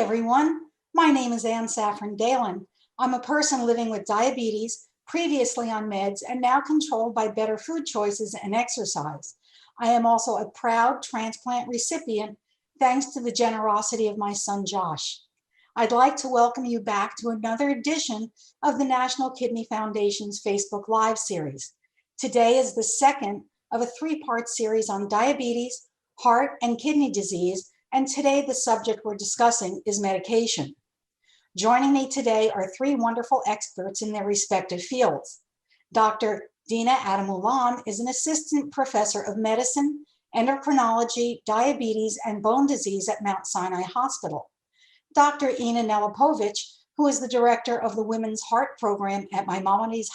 everyone. My name is Ann Saffron Dalen. I'm a person living with diabetes, previously on meds, and now controlled by better food choices and exercise. I am also a proud transplant recipient, thanks to the generosity of my son, Josh. I'd like to welcome you back to another edition of the National Kidney Foundation's Facebook Live series. Today is the second of a three-part series on diabetes, heart, and kidney disease, and today the subject we're discussing is medication. Joining me today are three wonderful experts in their respective fields. Dr. Dina Adamulan is an assistant professor of medicine, endocrinology, diabetes, and bone disease at Mount Sinai Hospital. Dr. Ina Nelipovich, who is the director of the Women's Heart Program at Maimonides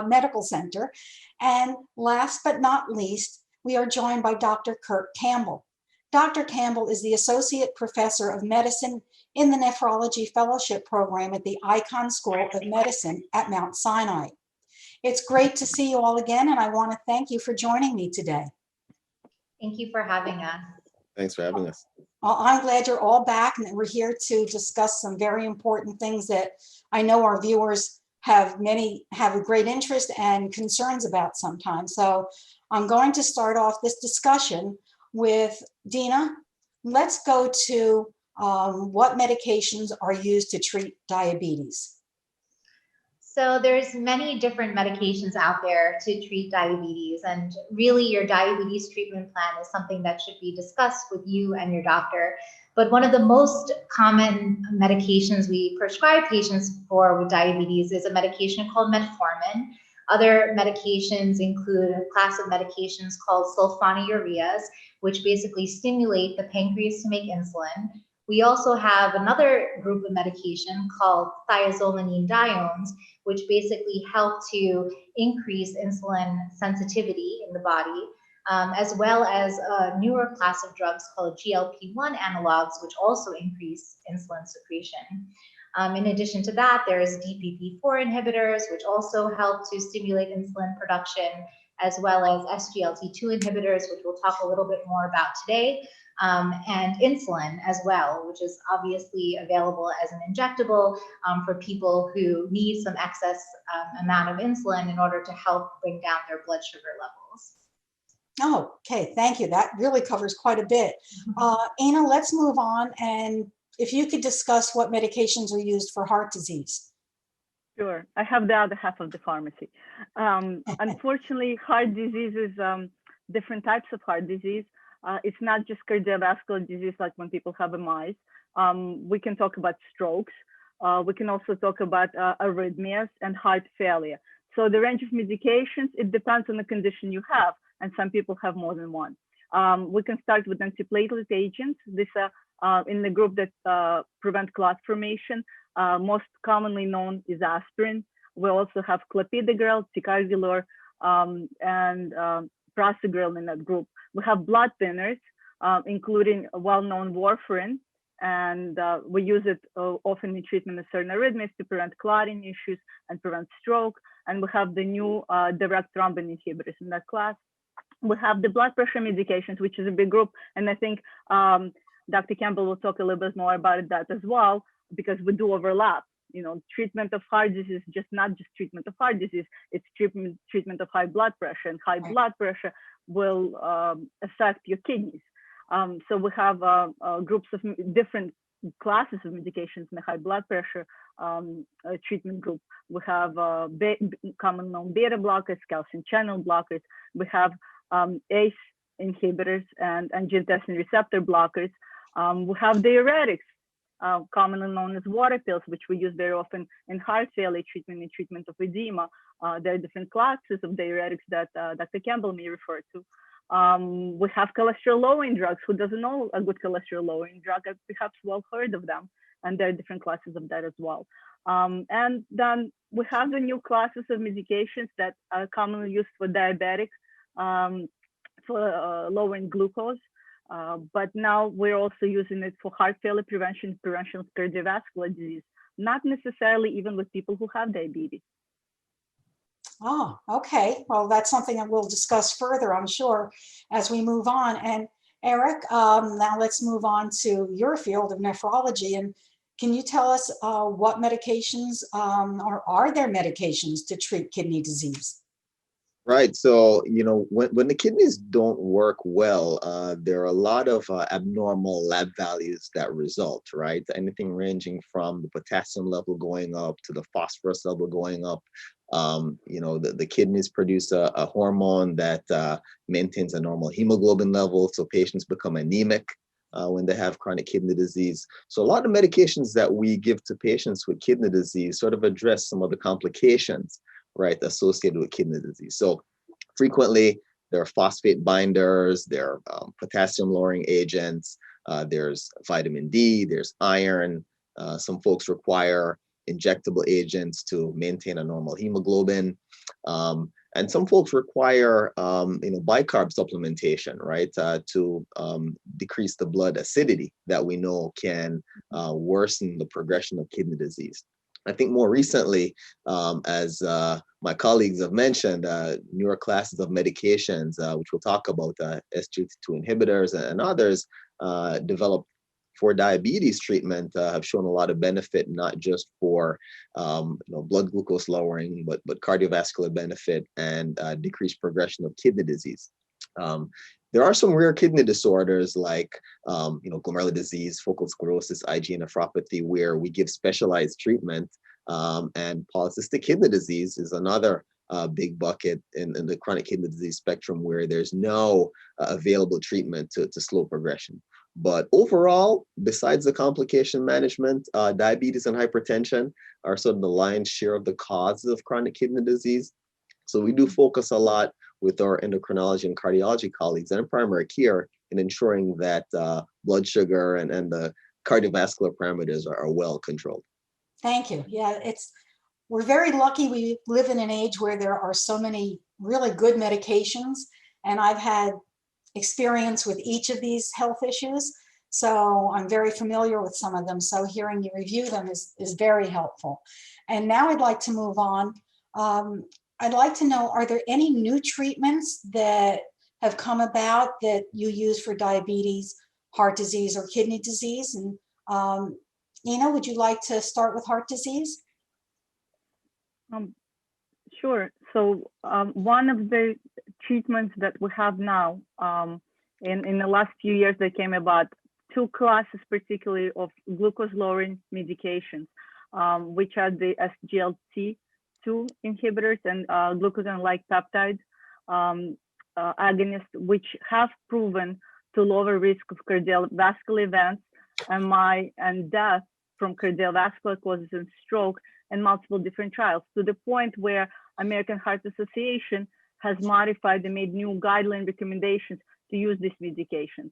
Medical Center. And last but not least, we are joined by Dr. Kurt Campbell. Dr. Campbell is the Associate Professor of Medicine in the Nephrology Fellowship Program at the Icahn School of Medicine at Mount Sinai. It's great to see you all again, and I want to thank you for joining me today. Thank you for having us. Thanks for having us. Well, I'm glad you're all back, and that we're here to discuss some very important things that I know our viewers have a great interest and concerns about sometimes. So I'm going to start off this discussion with Dina. Let's go to what medications are used to treat diabetes. So there's many different medications out there to treat diabetes, and really your diabetes treatment plan is something that should be discussed with you and your doctor. But one of the most common medications we prescribe patients for with diabetes is a medication called metformin. Other medications include a class of medications called sulfonylureas, which basically stimulate the pancreas to make insulin. We also have another group of medication called thiazolinine diones, which basically help to increase insulin sensitivity in the body, as well as a newer class of drugs called GLP-1 analogs, which also increase insulin secretion. In addition to that, there's DPP-4 inhibitors, which also help to stimulate insulin production, as well as SGLT2 inhibitors, which we'll talk a little bit more about today, and insulin as well, which is obviously available as an injectable for people who need some excess amount of insulin in order to help bring down their blood sugar levels. Oh, okay, thank you. That really covers quite a bit. Ina, let's move on, and if you could discuss what medications are used for heart disease. Sure. I have the other half of the pharmacy. Unfortunately, heart disease is different types of heart disease. It's not just cardiovascular disease like when people have MIs. We can talk about strokes. We can also talk about arrhythmias and heart failure. So the range of medications, it depends on the condition you have, and some people have more than one. We can start with antiplatelet agents. These are in the group that prevent clot formation. Most commonly known is aspirin. We also have clopidogrel, ticagrelor, and prasugrel in that group. We have blood thinners, including well-known warfarin, and we use it often in treatment of certain arrhythmias to prevent clotting issues and prevent stroke. And we have the new direct thrombin inhibitors in that class. We have the blood pressure medications, which is a big group, and I think Dr. Campbell will talk a little bit more about that as well, because we do overlap. You know, treatment of heart disease is not just treatment of heart disease, it's treatment of high blood pressure, and high blood pressure will affect your kidneys. So we have groups of different classes of medications in the high blood pressure treatment group. We have common known beta blockers, calcium channel blockers. We have ACE inhibitors and angiotensin receptor blockers. We have diuretics, commonly known as water pills, which we use very often in heart failure treatment and treatment of edema. There are different classes of diuretics that Dr. Campbell may refer to. We have cholesterol lowering drugs. Who doesn't know a good cholesterol lowering drug? I've perhaps well heard of them, and there are different classes of that as well. And then we have the new classes of medications that are commonly used for diabetics, for lowering glucose. But now we're also using it for heart failure prevention of cardiovascular disease, not necessarily even with people who have diabetes. Oh, okay. Well, that's something that we'll discuss further, I'm sure, as we move on. And Eric, now let's move on to your field of nephrology. And can you tell us what medications or are there medications to treat kidney disease? Right. So, when the kidneys don't work well, there are a lot of abnormal lab values that result, right? Anything ranging from the potassium level going up to the phosphorus level going up. The kidneys produce a hormone that maintains a normal hemoglobin level. So patients become anemic when they have chronic kidney disease. So a lot of medications that we give to patients with kidney disease sort of address some of the complications, right, associated with kidney disease. So frequently there are phosphate binders, there are potassium lowering agents, there's vitamin D, there's iron. Some folks require injectable agents to maintain a normal hemoglobin. And some folks require, bicarb supplementation, right, to decrease the blood acidity that we know can worsen the progression of kidney disease. I think more recently, as my colleagues have mentioned, newer classes of medications, which we'll talk about, SGLT2 inhibitors and others, developed for diabetes treatment, have shown a lot of benefit, not just for blood glucose lowering, but cardiovascular benefit and decreased progression of kidney disease. There are some rare kidney disorders like, glomerular disease, focal sclerosis, IgA nephropathy, where we give specialized treatment. And polycystic kidney disease is another big bucket in the chronic kidney disease spectrum where there's no available treatment to slow progression. But overall, besides the complication management, diabetes and hypertension are sort of the lion's share of the causes of chronic kidney disease. So we do focus a lot with our endocrinology and cardiology colleagues and primary care in ensuring that blood sugar and the cardiovascular parameters are well controlled. Thank you. Yeah, we're very lucky we live in an age where there are so many really good medications, and I've had experience with each of these health issues, so I'm very familiar with some of them. So hearing you review them is very helpful. And now I'd like to move on. I'd like to know, are there any new treatments that have come about that you use for diabetes, heart disease, or kidney disease? And Ina, would you like to start with heart disease? Sure. So one of the treatments that we have now, in the last few years, there came about two classes, particularly of glucose-lowering medications, which are the SGLT2 inhibitors and glucagon-like peptide agonists, which have proven to lower risk of cardiovascular events, MI, and death from cardiovascular causes and stroke in multiple different trials, to the point where American Heart Association has modified and made new guideline recommendations to use these medications.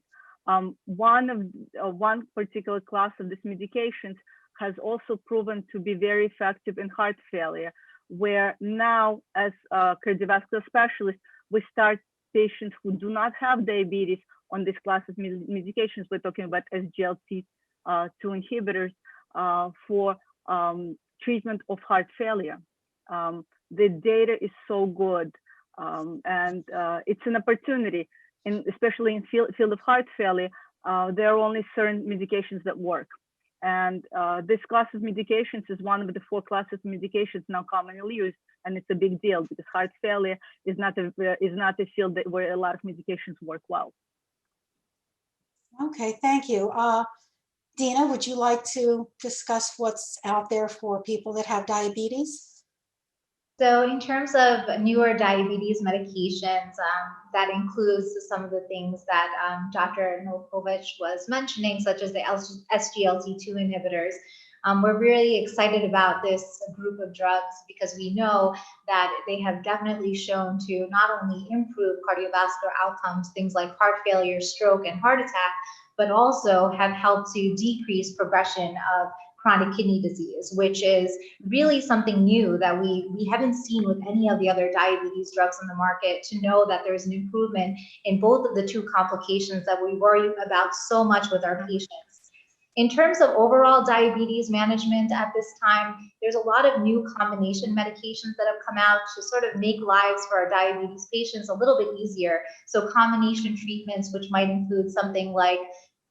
One particular class of these medications has also proven to be very effective in heart failure, where now, as cardiovascular specialists, we start patients who do not have diabetes on this class of medications. We're talking about SGLT2 inhibitors for treatment of heart failure. The data is so good, and it's an opportunity, especially in field of heart failure. There are only certain medications that work. And this class of medications is one of the four classes of medications now commonly used, and it's a big deal because heart failure is not a field where a lot of medications work well. Okay, thank you. Dina, would you like to discuss what's out there for people that have diabetes? So in terms of newer diabetes medications, that includes some of the things that Dr. Novakovic was mentioning, such as the SGLT2 inhibitors. We're really excited about this group of drugs because we know that they have definitely shown to not only improve cardiovascular outcomes, things like heart failure, stroke, and heart attack, but also have helped to decrease progression of chronic kidney disease, which is really something new that we haven't seen with any of the other diabetes drugs on the market, to know that there's an improvement in both of the two complications that we worry about so much with our patients. In terms of overall diabetes management at this time, there's a lot of new combination medications that have come out to sort of make lives for our diabetes patients a little bit easier. So combination treatments, which might include something like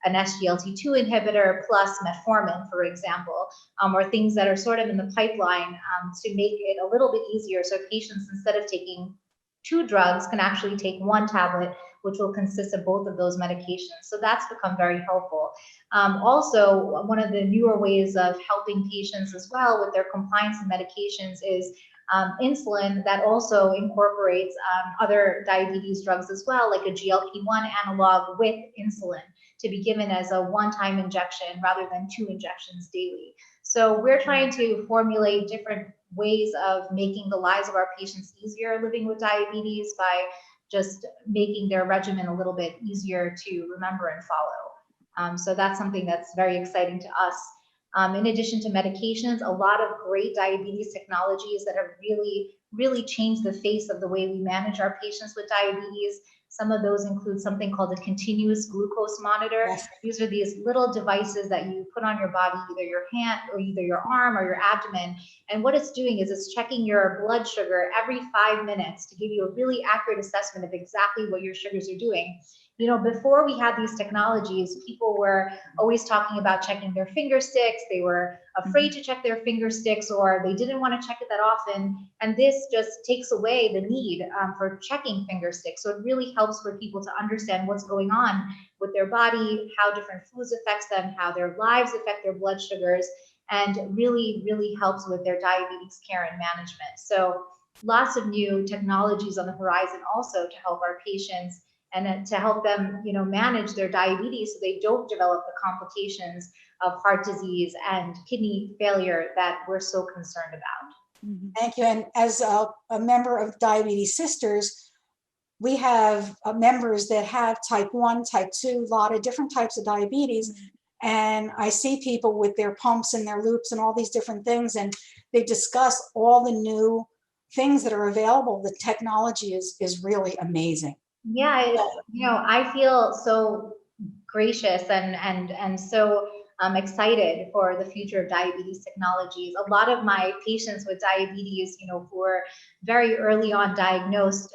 an SGLT2 inhibitor plus metformin, for example, or things that are sort of in the pipeline to make it a little bit easier. So patients, instead of taking 2 drugs, can actually take 1 tablet, which will consist of both of those medications. So that's become very helpful. Also, one of the newer ways of helping patients as well with their compliance and medications is insulin that also incorporates other diabetes drugs as well, like a GLP-1 analog with insulin to be given as a one-time injection rather than 2 injections daily. So we're trying to formulate different ways of making the lives of our patients easier living with diabetes by just making their regimen a little bit easier to remember and follow. So that's something that's very exciting to us. In addition to medications, a lot of great diabetes technologies that have really changed the face of the way we manage our patients with diabetes. Some of those include something called a continuous glucose monitor. Yes. These are these little devices that you put on your body, either your hand or either your arm or your abdomen. And what it's doing is it's checking your blood sugar every 5 minutes to give you a really accurate assessment of exactly what your sugars are doing. You know, before we had these technologies, people were always talking about checking their finger sticks. They were afraid to check their finger sticks, or they didn't want to check it that often. And this just takes away the need for checking finger sticks. So it really helps for people to understand what's going on with their body, how different foods affects them, how their lives affect their blood sugars, and really helps with their diabetes care and management. So lots of new technologies on the horizon also to help our patients and to help them, you know, manage their diabetes so they don't develop the complications of heart disease and kidney failure that we're so concerned about. Thank you. And as a member of Diabetes Sisters, we have members that have type 1, type 2, a lot of different types of diabetes. And I see people with their pumps and their loops and all these different things, and they discuss all the new things that are available. The technology is really amazing. Yeah, you know, I feel so gracious and so excited for the future of diabetes technologies. A lot of my patients with diabetes, you know, who were very early on diagnosed,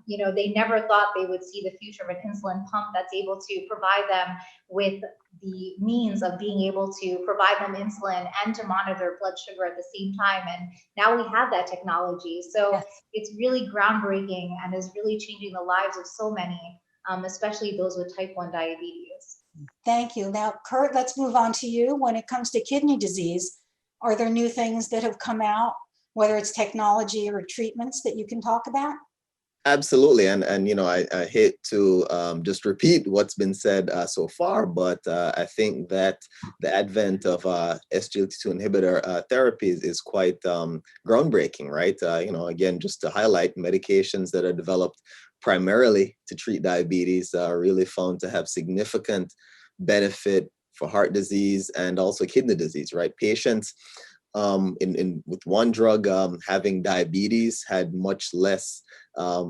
you know, they never thought they would see the future of an insulin pump that's able to provide them with the means of being able to provide them insulin and to monitor their blood sugar at the same time. And now we have that technology. So Yes. it's really groundbreaking and is really changing the lives of so many, especially those with type 1 diabetes. Thank you. Now, Kurt, let's move on to you. When it comes to kidney disease, are there new things that have come out, whether it's technology or treatments that you can talk about? Absolutely, and you know, I hate to just repeat what's been said so far, but I think that the advent of SGLT2 inhibitor therapies is quite groundbreaking, right? You know, again, just to highlight, medications that are developed primarily to treat diabetes are really found to have significant benefit for heart disease and also kidney disease, right? Patients with one drug having diabetes had much less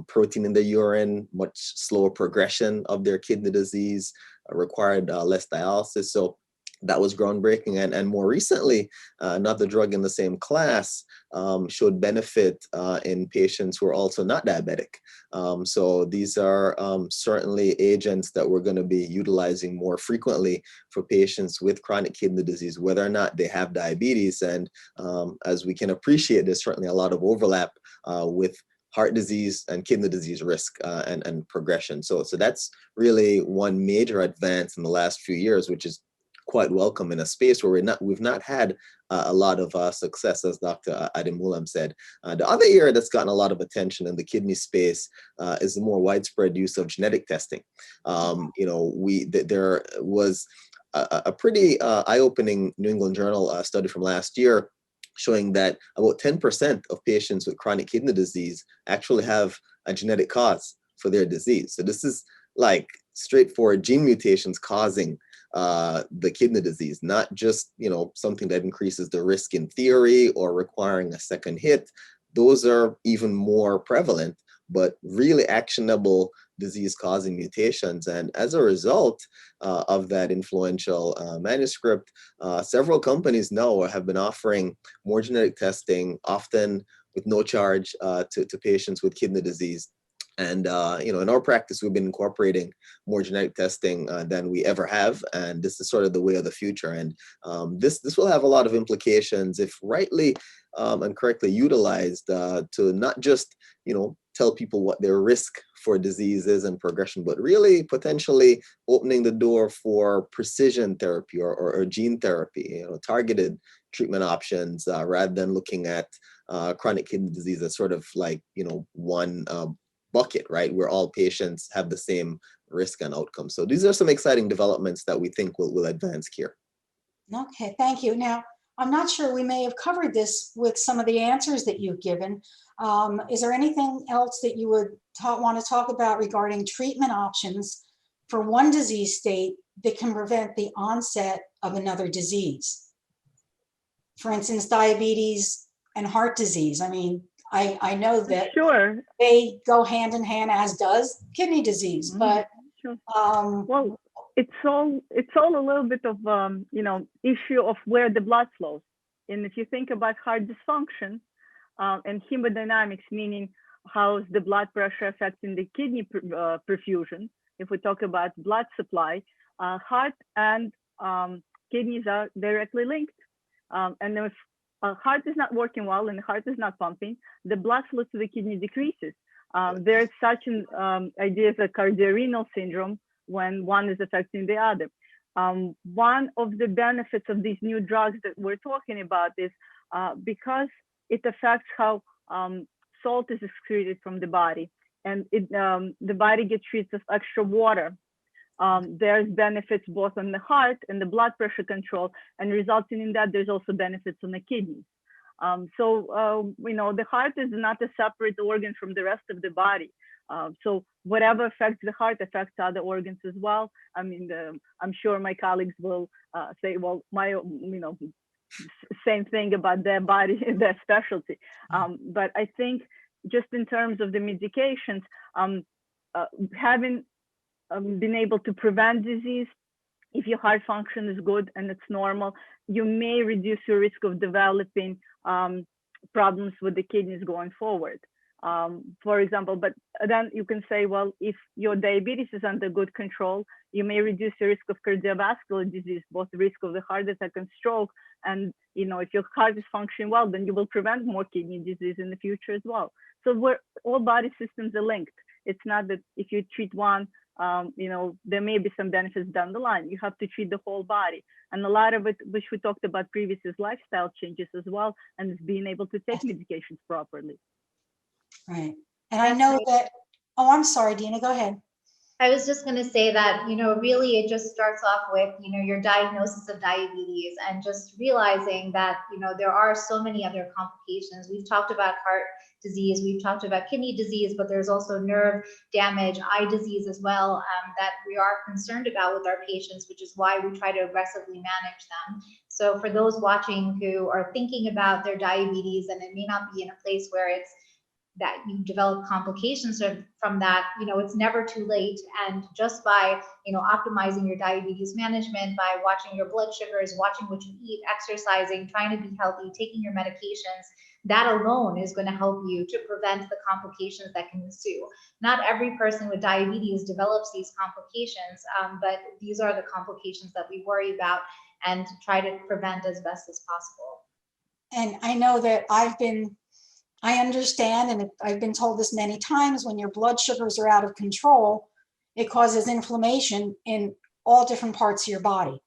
protein in the urine, much slower progression of their kidney disease, required less dialysis. So that was groundbreaking. And more recently, another drug in the same class showed benefit in patients who are also not diabetic. So these are certainly agents that we're going to be utilizing more frequently for patients with chronic kidney disease, whether or not they have diabetes. And as we can appreciate, there's certainly a lot of overlap with heart disease and kidney disease risk and progression. So that's really one major advance in the last few years, which is quite welcome in a space where we've not had a lot of success, as Dr. Ademulam said. The other area that's gotten a lot of attention in the kidney space is the more widespread use of genetic testing. You know, there was a pretty eye-opening New England Journal study from last year showing that about 10% of patients with chronic kidney disease actually have a genetic cause for their disease. So this is like straightforward gene mutations causing the kidney disease, not just, you know, something that increases the risk in theory or requiring a second hit. Those are even more prevalent, but really actionable disease-causing mutations. And as a result of that influential manuscript, several companies now have been offering more genetic testing, often with no charge to patients with kidney disease. And in our practice, we've been incorporating more genetic testing than we ever have, and this is sort of the way of the future. And this will have a lot of implications if rightly and correctly utilized to not just tell people what their risk for disease is and progression, but really potentially opening the door for precision therapy or gene therapy, targeted treatment options rather than looking at chronic kidney disease as sort of like one bucket, right, where all patients have the same risk and outcome. So these are some exciting developments that we think will advance care. Okay, thank you. Now, I'm not sure, we may have covered this with some of the answers that you've given. Is there anything else that you would want to talk about regarding treatment options for one disease state that can prevent the onset of another disease? For instance, diabetes and heart disease. I mean, I know that Sure. they go hand in hand, as does kidney disease, but sure. Well, it's all a little bit of issue of where the blood flows. And if you think about heart dysfunction and hemodynamics, meaning how's the blood pressure affecting the kidney perfusion, if we talk about blood supply, heart and kidneys are directly linked. And if heart is not working well and the heart is not pumping, the blood flow to the kidney decreases. There's such an idea as a cardiorenal syndrome when one is affecting the other. One of the benefits of these new drugs that we're talking about is because it affects how salt is excreted from the body, and the body gets rid of extra water. There's benefits both on the heart and the blood pressure control, and resulting in that, there's also benefits on the kidneys. The heart is not a separate organ from the rest of the body. So whatever affects the heart affects other organs as well. I mean, I'm sure my colleagues will say, well, same thing about their body, their specialty. But I think just in terms of the medications, having been able to prevent disease, if your heart function is good and it's normal, you may reduce your risk of developing problems with the kidneys going forward. For example, but then you can say, well, if your diabetes is under good control, you may reduce your risk of cardiovascular disease, both the risk of the heart attack and stroke. And if your heart is functioning well, then you will prevent more kidney disease in the future as well. So all body systems are linked. It's not that if you treat one, there may be some benefits down the line. You have to treat the whole body. And a lot of it, which we talked about previously, is lifestyle changes as well, and it's being able to take medications properly. Right. And I know that, oh, I'm sorry, Dina, go ahead. I was just going to say that, really it just starts off with, your diagnosis of diabetes and just realizing that, there are so many other complications. We've talked about heart disease, we've talked about kidney disease, but there's also nerve damage, eye disease as well, that we are concerned about with our patients, which is why we try to aggressively manage them. So for those watching who are thinking about their diabetes, and it may not be in a place where it's that you develop complications from that, it's never too late. And just by, optimizing your diabetes management, by watching your blood sugars, watching what you eat, exercising, trying to be healthy, taking your medications, that alone is going to help you to prevent the complications that can ensue. Not every person with diabetes develops these complications, but these are the complications that we worry about and try to prevent as best as possible. And I know that I understand, and I've been told this many times, when your blood sugars are out of control, it causes inflammation in all different parts of your body.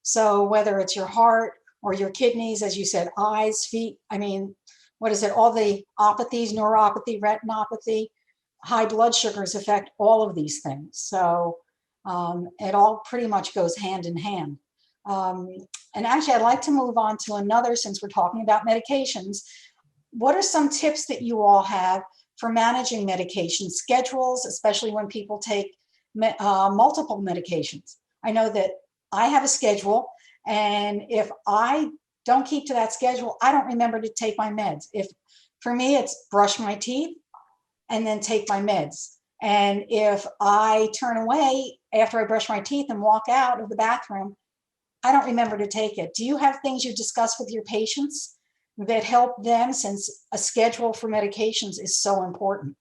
So whether it's your heart or your kidneys, as you said, eyes, feet, I mean, what is it? All the opathies, neuropathy, retinopathy, high blood sugars affect all of these things. So it all pretty much goes hand in hand. And actually, I'd like to move on to another, since we're talking about medications. What are some tips that you all have for managing medication schedules, especially when people take multiple medications? I know that I have a schedule, and if I don't keep to that schedule, I don't remember to take my meds. For me, it's brush my teeth and then take my meds. And if I turn away after I brush my teeth and walk out of the bathroom, I don't remember to take it. Do you have things you discuss with your patients that help them, since a schedule for medications is so important?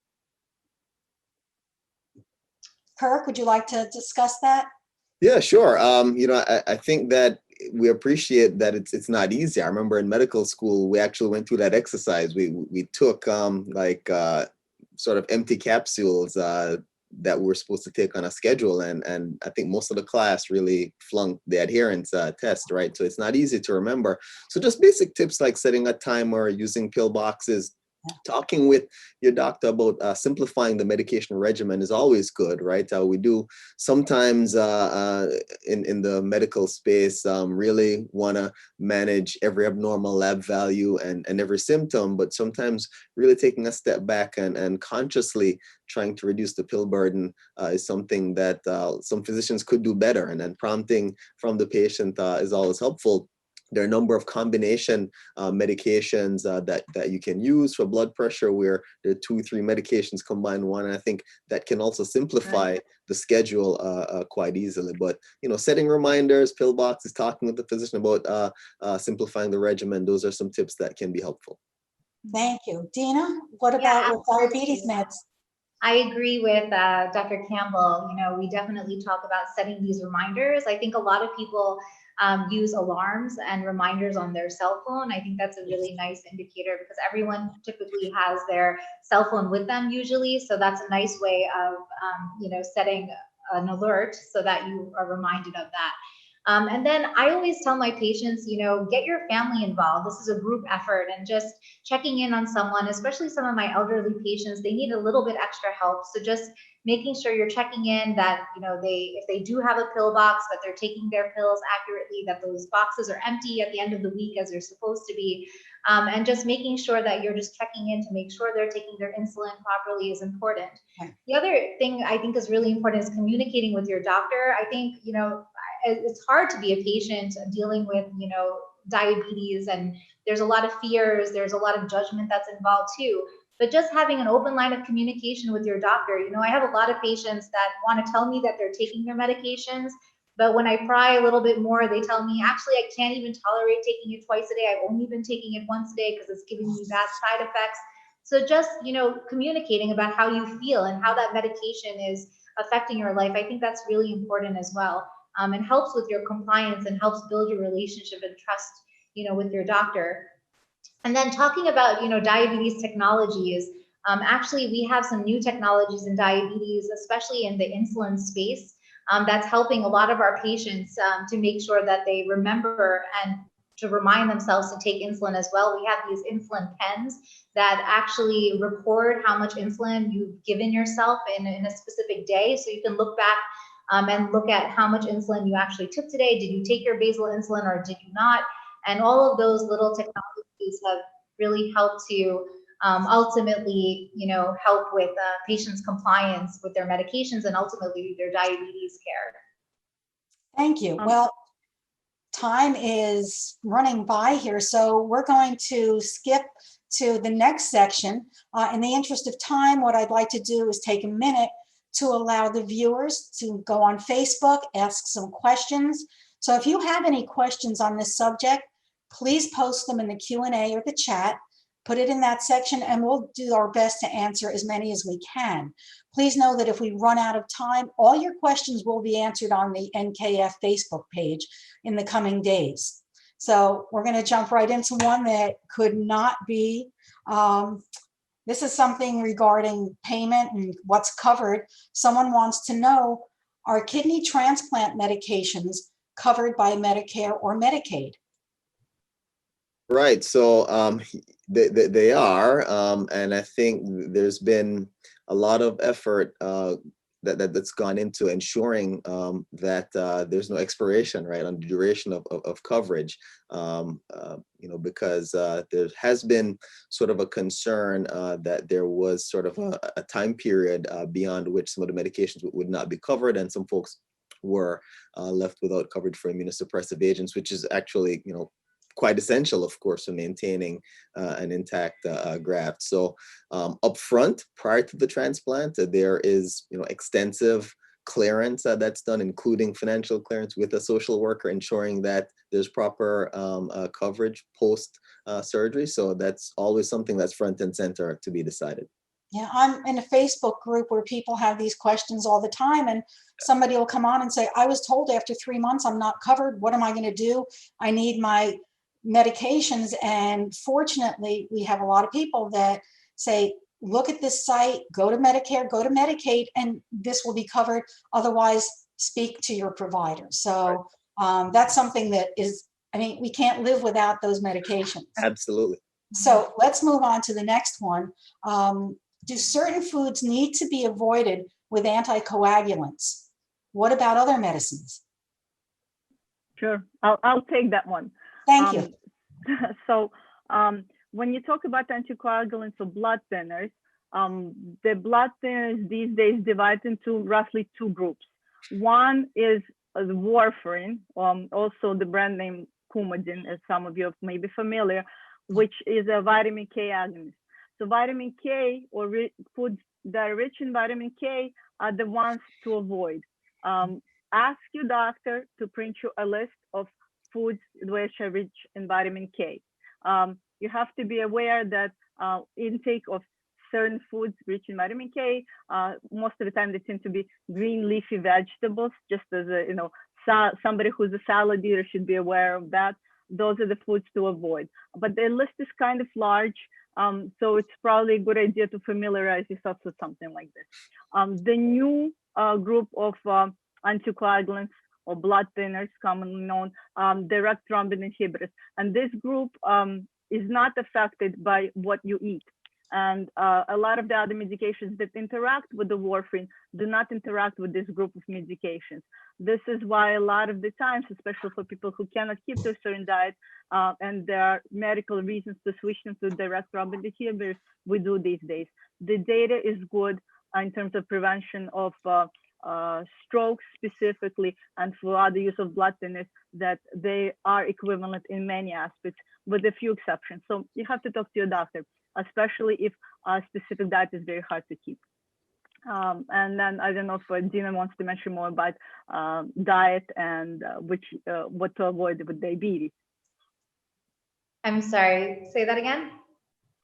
Kirk, would you like to discuss that? Yeah, sure. I think that we appreciate that it's not easy. I remember in medical school, we actually went through that exercise. We took sort of empty capsules that we were supposed to take on a schedule, and I think most of the class really flunked the adherence test, right? So it's not easy to remember. So just basic tips like setting a timer, using pill boxes, talking with your doctor about simplifying the medication regimen is always good, right? We do sometimes in the medical space really want to manage every abnormal lab value and every symptom, but sometimes really taking a step back and consciously trying to reduce the pill burden is something that some physicians could do better, and then prompting from the patient is always helpful. There are a number of combination medications that you can use for blood pressure, where there are 2-3 medications combined in one. And I think that can also simplify the schedule quite easily. But setting reminders, pill boxes, talking with the physician about simplifying the regimen, those are some tips that can be helpful. Thank you. Dina, what about with diabetes meds? I agree with Dr. Campbell. We definitely talk about setting these reminders. I think a lot of people use alarms and reminders on their cell phone. I think that's a really nice indicator, because everyone typically has their cell phone with them usually. So that's a nice way of, setting an alert so that you are reminded of that. And then I always tell my patients, get your family involved. This is a group effort, and just checking in on someone, especially some of my elderly patients, they need a little bit extra help. So just making sure you're checking in that, if they do have a pill box, that they're taking their pills accurately, that those boxes are empty at the end of the week as they're supposed to be. And just making sure that you're just checking in to make sure they're taking their insulin properly is important. Okay. The other thing I think is really important is communicating with your doctor. I think, it's hard to be a patient dealing with, diabetes, and there's a lot of fears, there's a lot of judgment that's involved too. But just having an open line of communication with your doctor. I have a lot of patients that want to tell me that they're taking their medications, but when I pry a little bit more, they tell me, actually, I can't even tolerate taking it twice a day. I've only been taking it once a day because it's giving me bad side effects. So just, communicating about how you feel and how that medication is affecting your life, I think that's really important as well. And helps with your compliance and helps build your relationship and trust, with your doctor. And then talking about, diabetes technologies, actually we have some new technologies in diabetes, especially in the insulin space, that's helping a lot of our patients to make sure that they remember and to remind themselves to take insulin as well. We have these insulin pens that actually record how much insulin you've given yourself in a specific day. So you can look back and look at how much insulin you actually took today. Did you take your basal insulin or did you not? And all of those little technologies have really helped to ultimately, help with patients' compliance with their medications and ultimately their diabetes care. Thank you. Well, time is running by here, so we're going to skip to the next section. In the interest of time, what I'd like to do is take a minute to allow the viewers to go on Facebook, ask some questions. So if you have any questions on this subject, please post them in the Q&A or the chat, put it in that section, and we'll do our best to answer as many as we can. Please know that if we run out of time, all your questions will be answered on the NKF Facebook page in the coming days. So we're going to jump right into one that could not be this is something regarding payment and what's covered. Someone wants to know, are kidney transplant medications covered by Medicare or Medicaid? Right. So they are. And I think there's been a lot of effort that's gone into ensuring that there's no expiration, right, on the duration of coverage, because there has been sort of a concern that there was sort of a time period beyond which some of the medications would not be covered, and some folks were left without coverage for immunosuppressive agents, which is actually, quite essential, of course, for maintaining an intact graft. So up front, prior to the transplant, there is extensive clearance that's done, including financial clearance with a social worker, ensuring that there's proper coverage post surgery. So that's always something that's front and center to be decided. Yeah, I'm in a Facebook group where people have these questions all the time, and somebody will come on and say, I was told after 3 months I'm not covered. What am I going to do? I need my medications. And fortunately, we have a lot of people that say, look at this site, go to Medicare, go to Medicaid, and this will be covered. Otherwise, speak to your provider. So that's something that is, I mean, we can't live without those medications. Absolutely. So let's move on to the next one. Do certain foods need to be avoided with anticoagulants? What about other medicines? Sure, I'll take that one. Thank you. So when you talk about anticoagulants or blood thinners, the blood thinners these days divide into roughly 2 groups. One is warfarin, also the brand name Coumadin, as some of you may be familiar, which is a vitamin K agonist. So vitamin K or foods that are rich in vitamin K are the ones to avoid. Ask your doctor to print you a list of foods which are rich in vitamin K. You have to be aware that intake of certain foods rich in vitamin K, most of the time they tend to be green leafy vegetables, just as a, somebody who's a salad eater should be aware of that. Those are the foods to avoid. But the list is kind of large, so it's probably a good idea to familiarize yourself with something like this. The new group of anticoagulants or blood thinners, commonly known, direct thrombin inhibitors. And this group is not affected by what you eat. And a lot of the other medications that interact with the warfarin do not interact with this group of medications. This is why a lot of the times, especially for people who cannot keep to a certain diet, and there are medical reasons to switch them to direct thrombin inhibitors, we do these days. The data is good in terms of prevention of strokes specifically, and for other use of blood thinners, that they are equivalent in many aspects, with a few exceptions. So you have to talk to your doctor, especially if a specific diet is very hard to keep. And then I don't know if Dina wants to mention more about diet and what to avoid with diabetes. I'm sorry, say that again?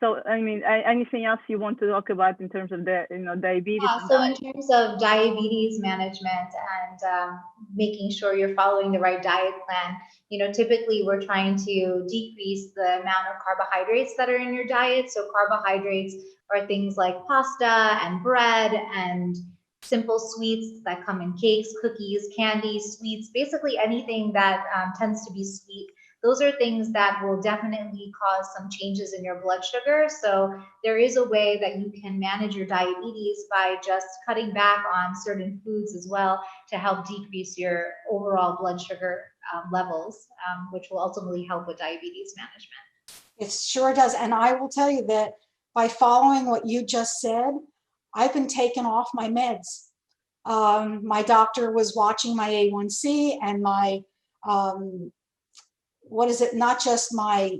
So, I mean, anything else you want to talk about in terms of the, diabetes? So in terms of diabetes management and making sure you're following the right diet plan, typically we're trying to decrease the amount of carbohydrates that are in your diet. So carbohydrates are things like pasta and bread and simple sweets that come in cakes, cookies, candies, sweets, basically anything that tends to be sweet. Those are things that will definitely cause some changes in your blood sugar. So there is a way that you can manage your diabetes by just cutting back on certain foods as well to help decrease your overall blood sugar levels, which will ultimately help with diabetes management. It sure does. And I will tell you that by following what you just said, I've been taken off my meds. My doctor was watching my A1C and my not just my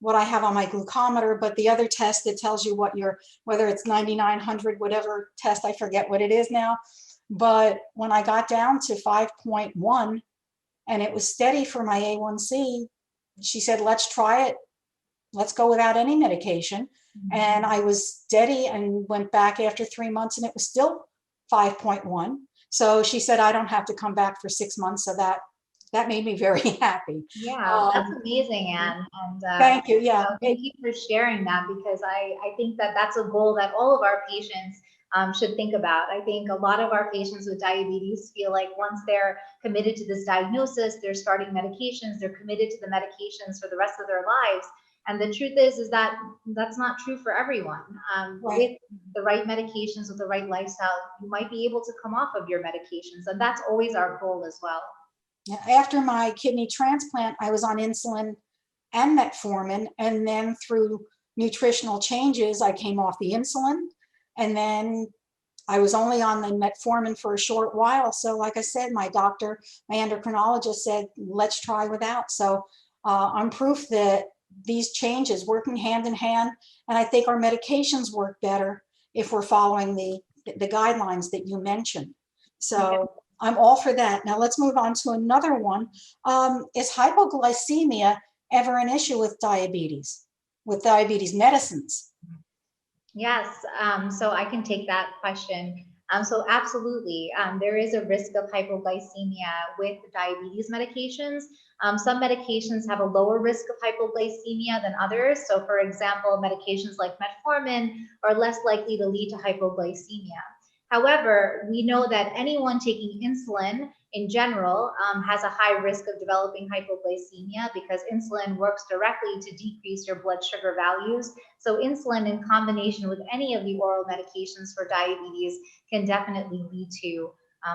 what I have on my glucometer, but the other test that tells you whether it's 9900, whatever test, I forget what it is now. But when I got down to 5.1 and it was steady for my A1C, she said, let's try it. Let's go without any medication. Mm-hmm. And I was steady and went back after 3 months and it was still 5.1. So she said, I don't have to come back for 6 months. So that made me very happy. Yeah, that's amazing, Anne. And thank you. Yeah, thank you for sharing that, because I think that that's a goal that all of our patients should think about. I think a lot of our patients with diabetes feel like once they're committed to this diagnosis, they're starting medications, they're committed to the medications for the rest of their lives. And the truth is that that's not true for everyone. Right. With the right medications, with the right lifestyle, you might be able to come off of your medications. And that's always our goal as well. After my kidney transplant, I was on insulin and metformin, and then through nutritional changes, I came off the insulin, and then I was only on the metformin for a short while. So like I said, my doctor, my endocrinologist said, let's try without. So I'm proof that these changes working hand in hand, and I think our medications work better if we're following the guidelines that you mentioned. So I'm all for that. Now let's move on to another one. Is hypoglycemia ever an issue with diabetes medicines? Yes, so I can take that question. So absolutely, there is a risk of hypoglycemia with diabetes medications. Some medications have a lower risk of hypoglycemia than others. So for example, medications like metformin are less likely to lead to hypoglycemia. However, we know that anyone taking insulin in general has a high risk of developing hypoglycemia because insulin works directly to decrease your blood sugar values. So insulin in combination with any of the oral medications for diabetes can definitely lead to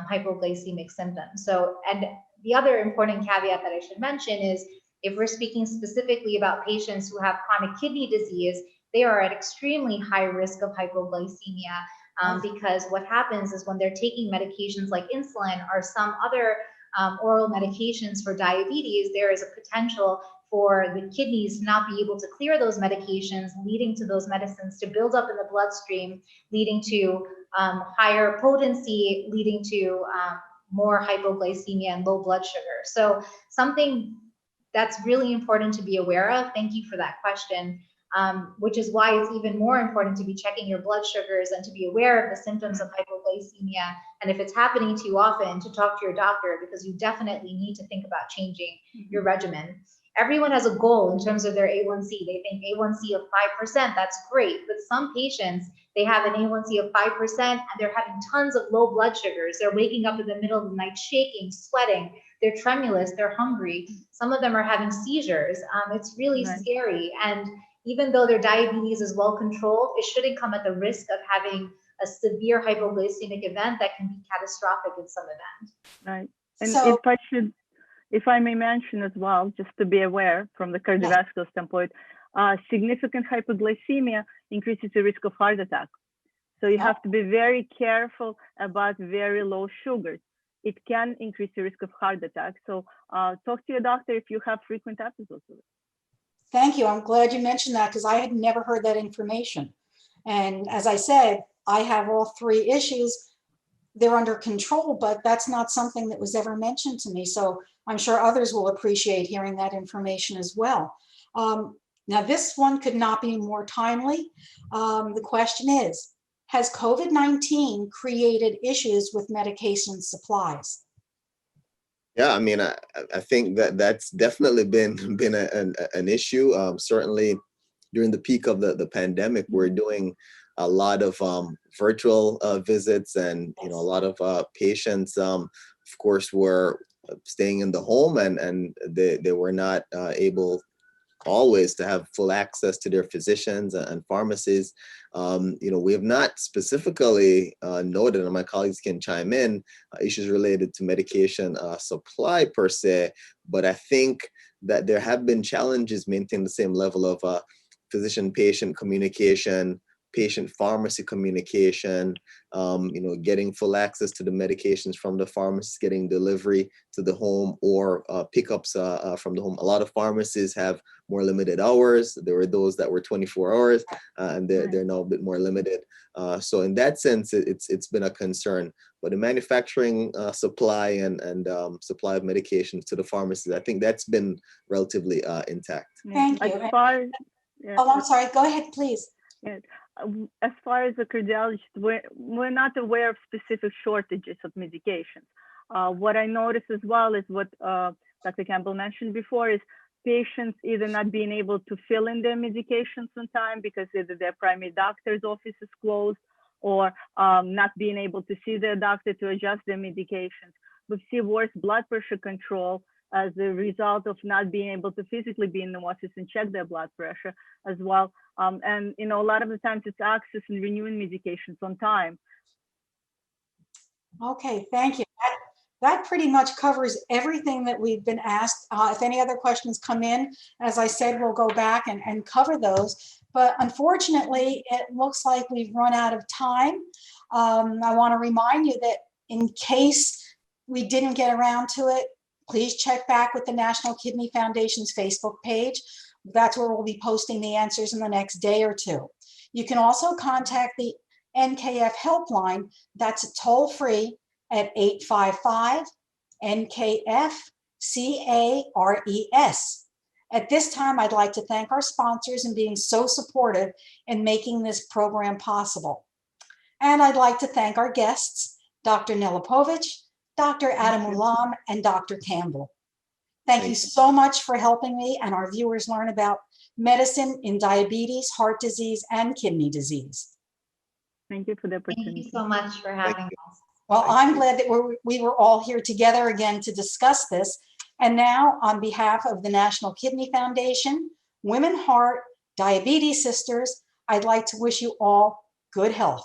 hypoglycemic symptoms. So, and the other important caveat that I should mention is if we're speaking specifically about patients who have chronic kidney disease, they are at extremely high risk of hypoglycemia. Because what happens is when they're taking medications like insulin or some other oral medications for diabetes, there is a potential for the kidneys not be able to clear those medications, leading to those medicines to build up in the bloodstream, leading to higher potency, leading to more hypoglycemia and low blood sugar. So something that's really important to be aware of. Thank you for that question. Which is why it's even more important to be checking your blood sugars and to be aware of the symptoms of hypoglycemia. And if it's happening to you often, to talk to your doctor, because you definitely need to think about changing your regimen. Everyone has a goal in terms of their A1C. They think A1C of 5%, that's great. But some patients, they have an A1C of 5% and they're having tons of low blood sugars. They're waking up in the middle of the night shaking, sweating. They're tremulous, they're hungry. Some of them are having seizures. It's really scary. And even though their diabetes is well controlled, it shouldn't come at the risk of having a severe hypoglycemic event that can be catastrophic in some event. Right. And if I may mention as well, just to be aware from the cardiovascular standpoint, significant hypoglycemia increases the risk of heart attack. So you have to be very careful about very low sugars. It can increase the risk of heart attack. So talk to your doctor if you have frequent episodes of it. Thank you. I'm glad you mentioned that because I had never heard that information. And as I said, I have all three issues. They're under control, but that's not something that was ever mentioned to me. So I'm sure others will appreciate hearing that information as well. Now, this one could not be more timely. The question is, has COVID-19 created issues with medication supplies? Yeah, I mean, I think that's definitely been an issue. Certainly, during the peak of the pandemic, we're doing a lot of virtual visits, and a lot of patients, of course, were staying in the home, and they were not able always to have full access to their physicians and pharmacies. We have not specifically noted, and my colleagues can chime in, issues related to medication supply per se, but I think that there have been challenges maintaining the same level of physician-patient communication, patient-pharmacy communication, getting full access to the medications from the pharmacist, getting delivery to the home or pickups from the home. A lot of pharmacies have more limited hours. There were those that were 24 hours, and they're now a bit more limited. So in that sense, it's been a concern. But the manufacturing supply and supply of medications to the pharmacies, I think that's been relatively intact. Thank you. Oh, I'm sorry. Go ahead, please. Yeah. As far as the cardiologist, we're not aware of specific shortages of medications. What I noticed as well is what Dr. Campbell mentioned before is patients either not being able to fill in their medications on time because either their primary doctor's office is closed or not being able to see their doctor to adjust their medications. We see worse blood pressure control as a result of not being able to physically be in the office and check their blood pressure as well. And a lot of the times it's access and renewing medications on time. Okay, thank you. That pretty much covers everything that we've been asked. If any other questions come in, as I said, we'll go back and cover those. But unfortunately, it looks like we've run out of time. I want to remind you that in case we didn't get around to it, please check back with the National Kidney Foundation's Facebook page. That's where we'll be posting the answers in the next day or two. You can also contact the NKF helpline. That's toll free at 855-NKF-CARES. At this time, I'd like to thank our sponsors in being so supportive in making this program possible. And I'd like to thank our guests, Dr. Nelipovich, Dr. Adamulam, and Dr. Campbell. Thank you so much for helping me and our viewers learn about medicine in diabetes, heart disease, and kidney disease. Thank you for the opportunity. Thank you so much for having us. Well, I'm glad that we were all here together again to discuss this. And now, on behalf of the National Kidney Foundation, Women Heart, Diabetes Sisters, I'd like to wish you all good health.